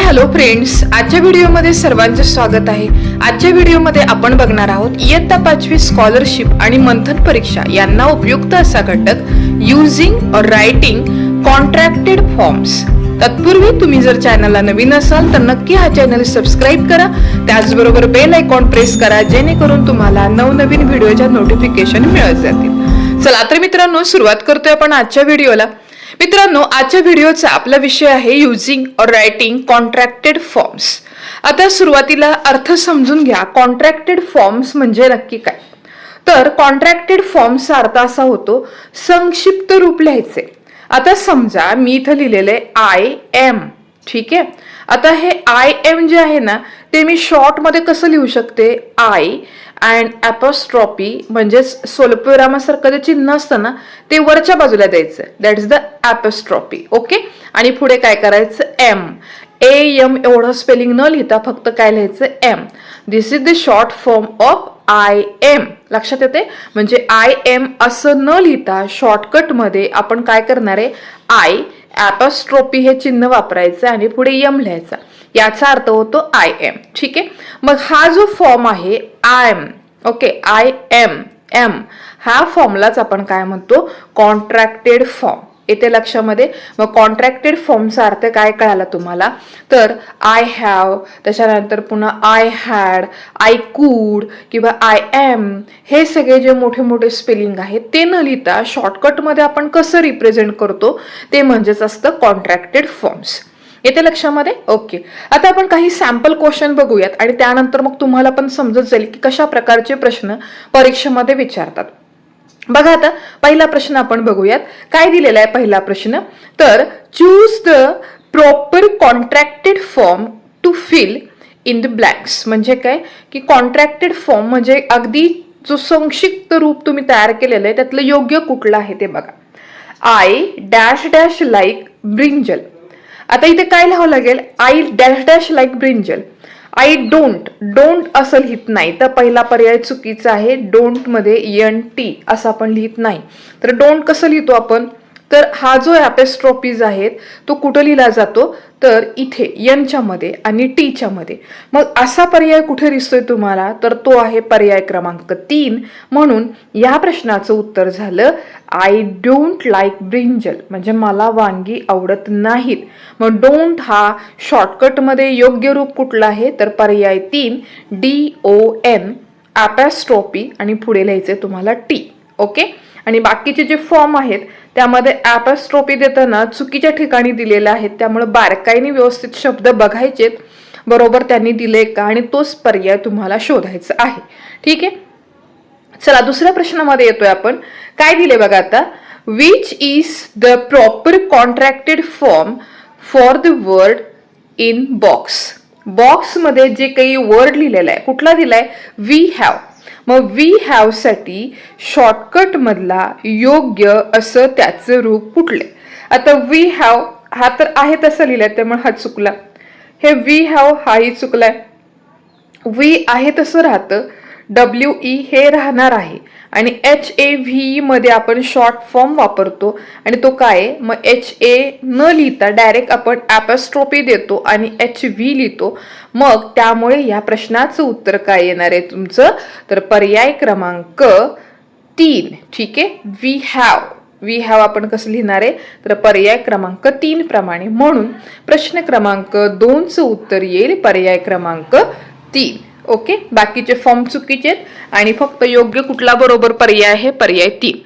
Hello friends, आजच्या व्हिडिओमध्ये सर्वांचे स्वागत आहे। आजच्या व्हिडिओमध्ये आपण बघणार आहोत इयत्ता 5वी स्कॉलरशिप आणि मंथन परीक्षा यांना उपयुक्त असा घटक युजिंग और रायटिंग कॉन्ट्रॅक्टेड फॉर्म्स। तत्पूर्वी तुम्ही जर चॅनलला नवीन असाल तर नक्की हा चॅनल सबस्क्राइब करा, त्याचबरोबर बेल आयकॉन प्रेस करा जेणेकरून तुम्हाला नवनवीन व्हिडिओच्या नोटिफिकेशन मिळत जातील। चला तर मित्रांनो, सुरुवात करतोय आपण आजच्या व्हिडिओला। मित्रांनो, आजच्या व्हिडिओचा आपला विषय आहे युजिंग और रायटिंग कॉन्ट्रॅक्टेड फॉर्म्स। आता सुरुवातीला अर्थ समजून घ्या, कॉन्ट्रॅक्टेड फॉर्म्स म्हणजे नक्की काय। तर कॉन्ट्रॅक्टेड फॉर्म्सचा अर्थ असा होतो संक्षिप्त रूप लिहायचे। आता समजा मी इथं लिहिलेले आय एम, ठीक आहे। आता हे आय एम जे आहे ना ते मी शॉर्ट मध्ये कसं लिहू शकते, आय अँड ॲपॉस्ट्रॉफी म्हणजे स्वल्पविरामासारखं जे चिन्ह असतं ना ते वरच्या बाजूला द्यायचं, that is the apostrophe, okay. आणि पुढे काय करायचं, एम, ए एम एवढं स्पेलिंग न लिहिता फक्त काय लिहायचं, M. This is the short form of I am. लक्षात येते, म्हणजे आय एम असं न लिहिता शॉर्टकट मध्ये आपण काय करणार आहे, आय ॲपॉस्ट्रॉफी हे चिन्ह वापरायचं आणि पुढे एम लिहायचा, याचा अर्थ होतो आय एम, ठीक आहे। मग हा जो फॉर्म आहे I am, okay, I am M, हा फॉर्मलाच आपण काय म्हणतो, कॉन्ट्रॅक्टेड फॉर्म। येते लक्षामध्ये। मग कॉन्ट्रॅक्टेड फॉर्मचा अर्थ काय कळाला तुम्हाला, तर आय हॅव, त्याच्यानंतर पुन्हा आय हॅड, आय कुड किंवा आय एम, हे सगळे जे मोठे मोठे स्पेलिंग आहेत ते न लिहिता शॉर्टकटमध्ये आपण कसं रिप्रेझेंट करतो ते म्हणजेच असतं कॉन्ट्रॅक्टेड फॉर्म्स। येते लक्षामध्ये, ओके। आता आपण काही सॅम्पल क्वेश्चन बघूयात आणि त्यानंतर मग तुम्हाला पण समजत जाईल की कशा प्रकारचे प्रश्न परीक्षेमध्ये विचारतात। बघा, आता पहिला प्रश्न आपण बघूयात। काय दिलेला आहे पहिला प्रश्न, तर choose the proper contracted form to fill in the blanks. म्हणजे काय की कॉन्ट्रॅक्टेड फॉर्म म्हणजे अगदी जो संक्षिप्त रूप तुम्ही तयार केलेलं आहे त्यातलं योग्य कुठलं आहे ते बघा। I dash dash like brinjal. आता इथे काय लिहावं लागेल, I dash dash like brinjal. I don't, don't असं लिहित नाही तर पहिला पर्याय चुकीचा आहे। डोंट मध्ये एन टी असं आपण लिहित नाही, तर डोंट कसं लिहितो आपण, तर हा जो ॲपॉस्ट्रॉफीज आहेत तो कुठं लिहिला जातो, तर इथे एनच्या मध्ये आणि टीच्या मध्ये। मग असा पर्याय कुठे दिसतोय तुम्हाला, तर तो आहे पर्याय क्रमांक 3। म्हणून या प्रश्नाचं उत्तर झालं आय डोंट लाईक ब्रिंजल, म्हणजे मला वांगी आवडत नाहीत। मग डोंट हा शॉर्टकट मध्ये योग्य रूप कुठला आहे, तर पर्याय 3 DON ॲपॉस्ट्रॉफी आणि पुढे लिहायचे तुम्हाला टी, ओके। आणि बाकीचे जे फॉर्म आहेत त्यामध्ये ॲपॉस्ट्रॉफी देताना चुकीच्या ठिकाणी दिलेले आहेत, त्यामुळे बारकाईने व्यवस्थित शब्द बघायचेत बरोबर त्यांनी दिले का आणि तोच पर्याय तुम्हाला शोधायचा आहे, ठीक आहे। चला दुसऱ्या प्रश्नामध्ये येतोय आपण। काय दिले बघा आता, which is the proper contracted form for the word in box. Box मध्ये जे काही वर्ड लिहिलेला आहे कुठला दिलाय, वी हॅव। मग वी हॅव साठी शॉर्टकट मधला योग्य असं त्याचं रूप कुठले। आता वी हॅव हा तर आहे तसं लिहिलंय त्यामुळे हा चुकला, हे वी हॅव हाही चुकलाय। वी आहे तसं राहतं, WE हे राहणार आहे आणि HAV मध्ये आपण शॉर्ट फॉर्म वापरतो आणि तो काय, मग HA न लिहिता डायरेक्ट आपण ॲपॉस्ट्रॉफी देतो आणि HV लिहितो। मग त्यामुळे या प्रश्नाचं उत्तर काय येणार आहे तुमचं, तर पर्याय क्रमांक 3, ठीक आहे। वी हॅव, वी हॅव आपण कसं लिहिणार आहे, तर पर्याय क्रमांक 3 प्रमाणे। म्हणून प्रश्न क्रमांक 2चं उत्तर येईल पर्याय क्रमांक 3, ओके। बाकीचे फॉर्म चुकीचे आहेत आणि फक्त योग्य कुठला बरोबर पर्याय आहे, पर्याय 3।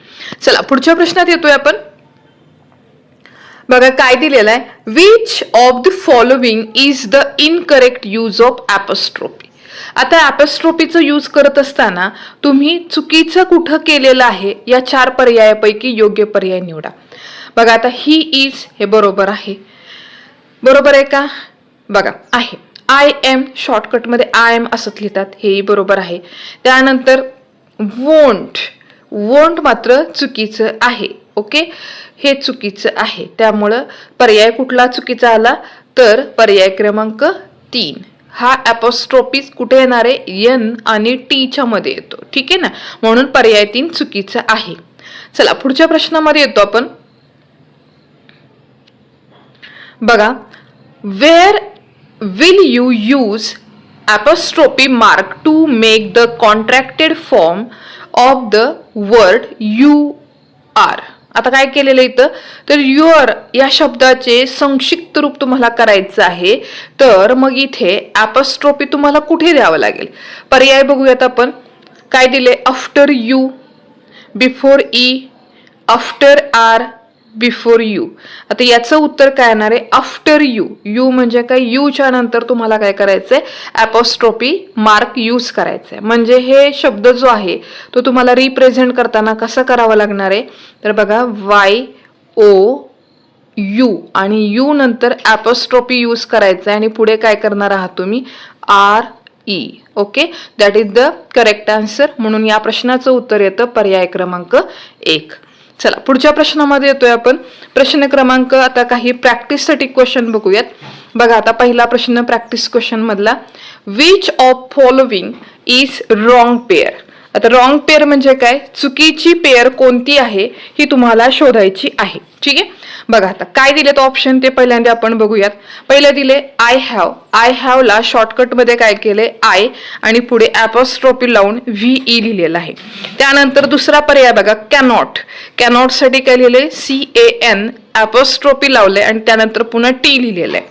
चला पुढच्या प्रश्नात येतोय आपण। बघा काय दिलेलं आहे, which of the following is the incorrect use of apostrophe. आता ॲपॉस्ट्रॉफीचं यूज करत असताना तुम्ही चुकीचं कुठं केलेलं आहे या 4 पर्यायापैकी योग्य पर्याय निवडा। बघा आता ही इज हे बरोबर आहे, बरोबर आहे का, बघा आहे। आय एम शॉर्टकट मध्ये आय एम असंच लिहितात, हेही बरोबर आहे। त्यानंतर वोंट, वोंट मात्र चुकीचं आहे, ओके, हे चुकीचं आहे। त्यामुळं पर्याय कुठला चुकीचा आला, तर पर्याय क्रमांक 3 हा ॲपॉस्ट्रॉफीज कुठे येणार आहे, एन आणि टीच्या मध्ये येतो, ठीक आहे ना। म्हणून पर्याय 3 चुकीचा आहे। चला पुढच्या प्रश्नामध्ये येतो आपण। बघा, wear will you use apostrophe mark to make the contracted form of the word you are? आता काय केलेलं इथं, तर युअर या शब्दाचे संक्षिप्त रूप तुम्हाला करायचं आहे, तर मग इथे ॲपॉस्ट्रोफी तुम्हाला कुठे द्यावं लागेल? पर्याय बघूयात आपण. काय दिले? After U, before E, after R, before U. आता याचं उत्तर काय येणार आहे? After you. यू म्हणजे काय? यूच्या नंतर तुम्हाला काय करायचंय? ॲपॉस्ट्रोफी मार्क यूज करायचंय. म्हणजे हे शब्द जो आहे तो तुम्हाला रिप्रेझेंट करताना कसं करावं लागणार आहे? तर बघा, वाय ओ यू आणि यू नंतर ॲपॉस्ट्रोफी यूज करायचं आहे आणि पुढे काय करणार आहात तुम्ही? R E. Okay, that is the correct answer. म्हणून या प्रश्नाचं उत्तर येतं पर्याय क्रमांक 1. चला पुढच्या प्रश्नामध्ये येतोय आपण. प्रश्न क्रमांक आता काही प्रॅक्टिससाठी क्वेश्चन बघूयात. बघा आता पहिला प्रश्न प्रॅक्टिस क्वेश्चन मधला. Which of following is wrong pair? आता रॉंग पेअर म्हणजे काय? चुकीची पेअर कोणती आहे ही तुम्हाला शोधायची आहे. ठीक आहे, बघा आता काय दिले तो ऑप्शन ते पहिल्यांदा आपण बघूयात. पहिले दिले आय हॅव. आय हॅव ला शॉर्टकट मध्ये काय केले? आय आणि पुढे ॲपॉस्ट्रोफी लावून VE लिहिलेलं आहे. त्यानंतर दुसरा पर्याय बघा, कॅनॉट. कॅनॉट साठी काय लिहिले? CAN ॲपॉस्ट्रोफी लावले आणि त्यानंतर पुन्हा T लिहिलेलं आहे.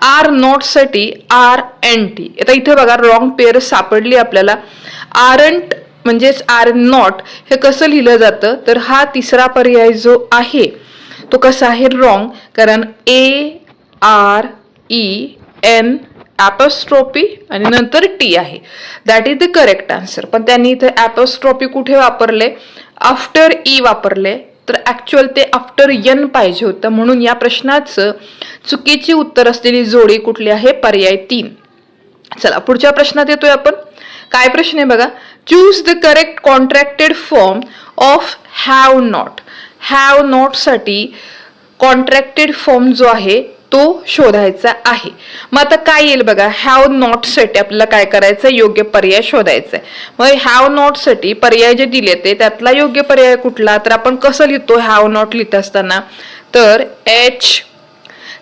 आर नॉट साठी RNT. आता इथे बघा रॉंग पेअर सापडली आपल्याला. आरंट म्हणजेच आर नॉट हे कसं लिहिलं जातं? तर हा तिसरा पर्याय जो आहे तो कसा आहे? रॉंग. कारण AREN ॲपॉस्ट्रोफी आणि नंतर T आहे. That is the correct answer. पण त्यांनी इथे ॲपॉस्ट्रोफी कुठे वापरले? आफ्टर ई वापरले. तर ऍक्च्युअल ते आफ्टर N पाहिजे होतं. म्हणून या प्रश्नाचं चुकीची उत्तर असलेली जोडी कुठली आहे? पर्याय 3. चला पुढच्या प्रश्नात येतोय आपण. काय प्रश्न आहे बघा. Choose the correct contracted form of have not. Have not साठी कॉन्ट्रॅक्टेड फॉर्म जो आहे तो शोधायचा आहे. मग आता काय येईल बघा. हॅव नॉट साठी आपल्याला काय करायचं? योग्य पर्याय शोधायचा आहे. मग हॅव नॉट साठी पर्याय जे दिले ते त्यातला योग्य पर्याय कुठला? तर आपण कसं लिहितो हॅव नॉट लिहित असताना? तर H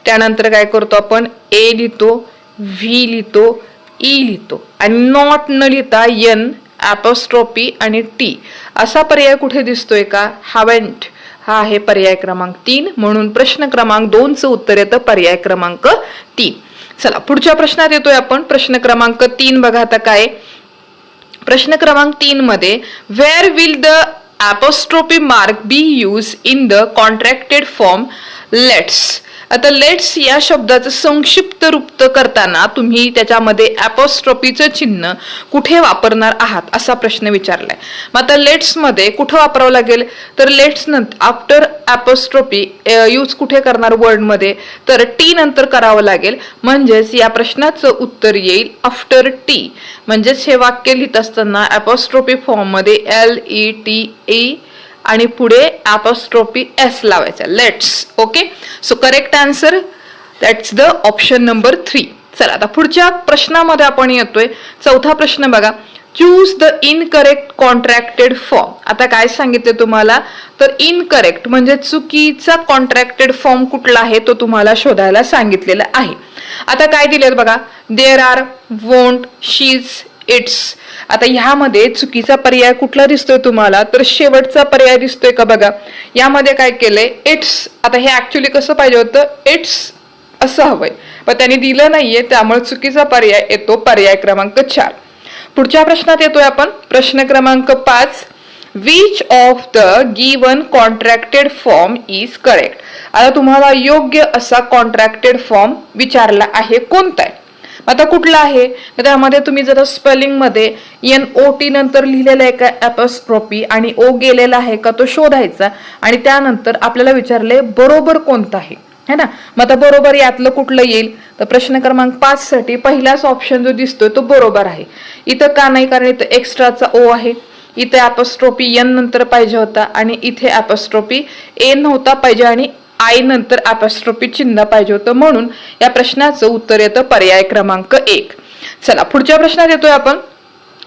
त्यानंतर काय करतो आपण? A लिहितो, V लिहितो, E लिहितो आणि नॉट न लिहिता N ॲपॉस्ट्रोफी आणि T असा पर्याय कुठे दिसतोय का? हॅवंट. हा आहे पर्याय क्रमांक 3. म्हणून प्रश्न क्रमांक 2चं उत्तर येतं पर्याय क्रमांक 3. चला पुढच्या प्रश्नात येतोय आपण. प्रश्न क्रमांक 3 बघा आता काय. प्रश्न क्रमांक 3 मध्ये where will the apostrophe mark be used in the contracted form let's. आता लेट्स या शब्दाचं संक्षिप्त रूप करताना तुम्ही त्याच्यामध्ये ॲपॉस्ट्रोफीचं चिन्ह कुठे वापरणार आहात असा प्रश्न विचारलाय. मग आता लेट्स मध्ये कुठं वापरावं लागेल? तर लेट्स नंतर आफ्टर ॲपॉस्ट्रोफी यूज कुठे करणार वर्ड मध्ये? तर T नंतर करावं लागेल. म्हणजेच या प्रश्नाचं उत्तर येईल आफ्टर T. म्हणजेच हे वाक्य लिहित असताना ॲपॉस्ट्रोफी फॉर्म मध्ये LETE आणि पुढे ॲपॉस्ट्रोफी S लावायचा. Let's. Okay, so correct answer that's the option number 3. चला आता पुढच्या प्रश्नामध्ये आपण येतोय. चौथा प्रश्न बघा. Choose the incorrect contracted form. आता काय सांगितले तुम्हाला? तर इनकरेक्ट म्हणजे चुकीचा कॉन्ट्रॅक्टेड फॉर्म कुठला आहे तो तुम्हाला शोधायला सांगितलेला आहे. आता काय दिलेत बघा. देअर आर, वोंट, शीज, इट्स. आता ह्यामध्ये चुकीचा पर्याय कुठला दिसतोय तुम्हाला? तर शेवटचा पर्याय दिसतोय का बघा. यामध्ये काय केलंय? इट्स. आता हे ऍक्च्युली कसं पाहिजे होतं? इट्स असं हवंय, पण त्यांनी दिलं नाहीये, त्यामुळे चुकीचा पर्याय येतो पर्याय क्रमांक 4. पुढच्या प्रश्नात येतोय आपण. प्रश्न क्रमांक 5. Which of the given contracted form is correct. आता तुम्हाला योग्य असा कॉन्ट्रॅक्टेड फॉर्म विचारला आहे, कोणता आहे? आता कुठला आहे? त्यामध्ये तुम्ही जर स्पेलिंग मध्ये NOT नंतर लिहिलेला आहे का ॲपॉस्ट्रोफी आणि O गेलेला आहे का तो शोधायचा आणि त्यानंतर आपल्याला विचारले बरोबर कोणतं आहे, है ना. मग आता बरोबर यातलं कुठलं येईल? तर प्रश्न क्रमांक 5 साठी पहिलाच ऑप्शन जो दिसतोय तो बरोबर आहे. इथं का नाही? कारण इथं एक्स्ट्राचा O आहे. इथे ॲपॉस्ट्रोफी N नंतर पाहिजे होता आणि इथे ॲपॉस्ट्रोफी A नव्हता पाहिजे आणि I नंतर ॲपॉस्ट्रोफी चिन्ह पाहिजे होतं. म्हणून या प्रश्नाचं उत्तर येतं पर्याय क्रमांक 1. चला पुढच्या प्रश्नात येतोय आपण.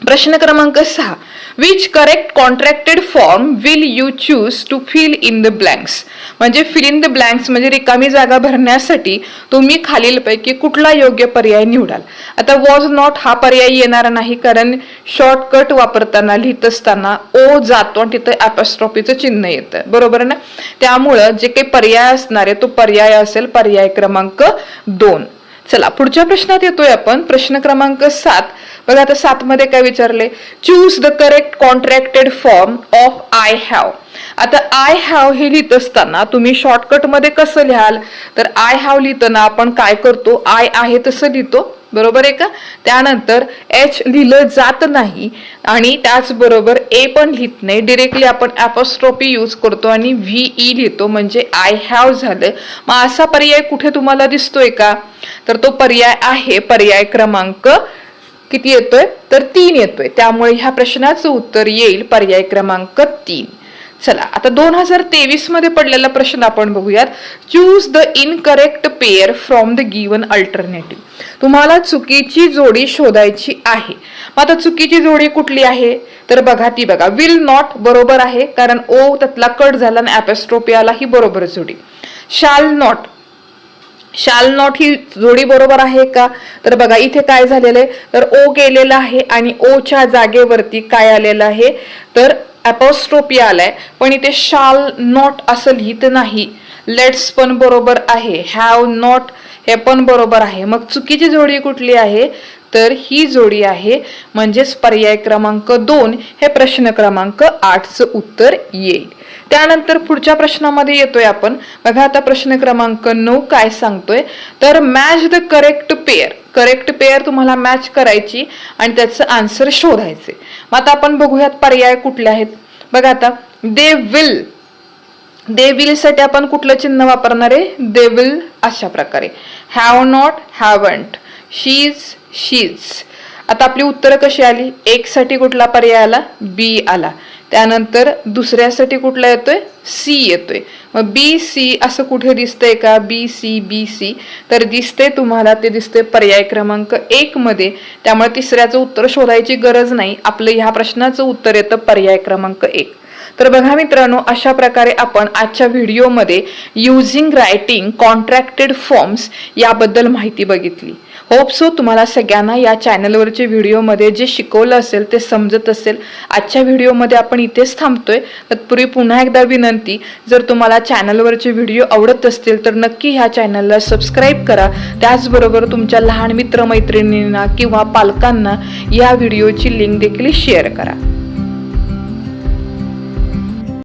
प्रश्न क्रमांक 6. Which correct contracted form will you choose to fill in the blanks. म्हणजे फिल इन द ब्लँक्स म्हणजे रिकामी जागा भरण्यासाठी तुम्ही खालीलपैकी कुठला योग्य पर्याय निवडाल. आता वॉज नॉट हा पर्याय येणार नाही, कारण शॉर्टकट वापरताना लिहित असताना ओ जातो आणि तिथं ॲपॉस्ट्रॉफीचं चिन्ह येतं, बरोबर ना. त्यामुळं जे काही पर्याय असणार आहे तो पर्याय असेल पर्याय क्रमांक 2. चला पुढच्या प्रश्नात येतोय आपण. प्रश्न क्रमांक 7. बघा आता 7 मध्ये काय विचारले, choose the correct contracted form of I have. आता आय हॅव हे लिहित असताना तुम्ही शॉर्टकट मध्ये कसं लिहाल, तर आय हॅव लिहिताना आपण काय करतो, आय आहे तसं लिहितो, बरोबर आहे का. त्यानंतर एच लिहिलं जात नाही आणि त्याचबरोबर ए पण लिहित नाही, डिरेक्टली आपण ॲपॉस्ट्रॉफी यूज करतो आणि VE लिहितो, म्हणजे आय हॅव झालं. मग असा पर्याय कुठे तुम्हाला दिसतोय का, तर तो पर्याय आहे पर्याय क्रमांक किती येतोय, तर 3 येतोय. त्यामुळे ह्या प्रश्नाचं उत्तर येईल पर्याय क्रमांक 3. चला आता 2023 मध्ये पडलेला प्रश्न आपण बघूयात. Choose the incorrect pair from the given alternative. तुम्हाला चुकीची जोडी शोधायची आहे. मग आता चुकीची जोडी कुठली आहे, तर बघा ती बघा, विल नॉट बरोबर आहे, कारण ओ त्यातला कट झाला आणि ॲपॉस्ट्रॉफी आला, ही बरोबर जोडी. शाल नॉट, शाल नॉट ही जोडी बरोबर आहे का, तर बघा इथे काय झालेलं आहे, तर ओ गेलेला आहे आणि ओच्या जागेवरती काय आलेलं आहे, तर ॲपॉस्ट्रॉफी आलाय, पण इथे शाल नॉट असं लिहित नाही. लेट्स पण बरोबर आहे, हॅव नॉट हे पण बरोबर आहे. मग चुकीची जोडी कुठली आहे, तर ही जोडी आहे, म्हणजेच पर्याय क्रमांक 2 हे प्रश्न क्रमांक 8चं उत्तर येईल. त्यानंतर पुढच्या प्रश्नामध्ये येतोय आपण. बघा आता प्रश्न क्रमांक 9 काय सांगतोय, तर match the correct pair. Correct pair तुम्हाला मॅच करायची आणि त्याचं आन्सर शोधायचे. मग आता आपण बघूयात पर्याय कुठले आहेत. बघा आता दे विल, दे विल साठी आपण कुठलं चिन्ह वापरणार आहे, दे विल अशा प्रकारे. Have not, haven't. शीज, शीज. आता आपली उत्तरं कशी आली, एक साठी कुठला पर्याय आला, बी आला. त्यानंतर दुसऱ्यासाठी कुठला येतोय, सी येतोय. मग बी सी असं कुठे दिसतंय का, बी सी बी सी, तर दिसते तुम्हाला, ते दिसते पर्याय क्रमांक 1 मध्ये. त्यामुळे तिसऱ्याचं उत्तर शोधायची गरज नाही, आपलं ह्या प्रश्नाचं उत्तर येतं पर्याय क्रमांक 1. तर बघा मित्रांनो, अशा प्रकारे आपण आजच्या व्हिडिओमध्ये युझिंग रायटिंग कॉन्ट्रॅक्टेड फॉर्म्स याबद्दल माहिती बघितली. होप सो तुम्हाला सगळ्यांना या चॅनलवरच्या व्हिडिओमध्ये जे शिकवलं असेल ते समजत असेल. आजच्या व्हिडिओमध्ये आपण इथेच थांबतोय. तत्पूर्वी पुन्हा एकदा विनंती, जर तुम्हाला चॅनलवरचे व्हिडिओ आवडत असतील तर नक्की ह्या चॅनलला सबस्क्राईब करा. त्याचबरोबर तुमच्या लहान मित्रमैत्रिणींना किंवा पालकांना या व्हिडिओची लिंक देखील शेअर करा.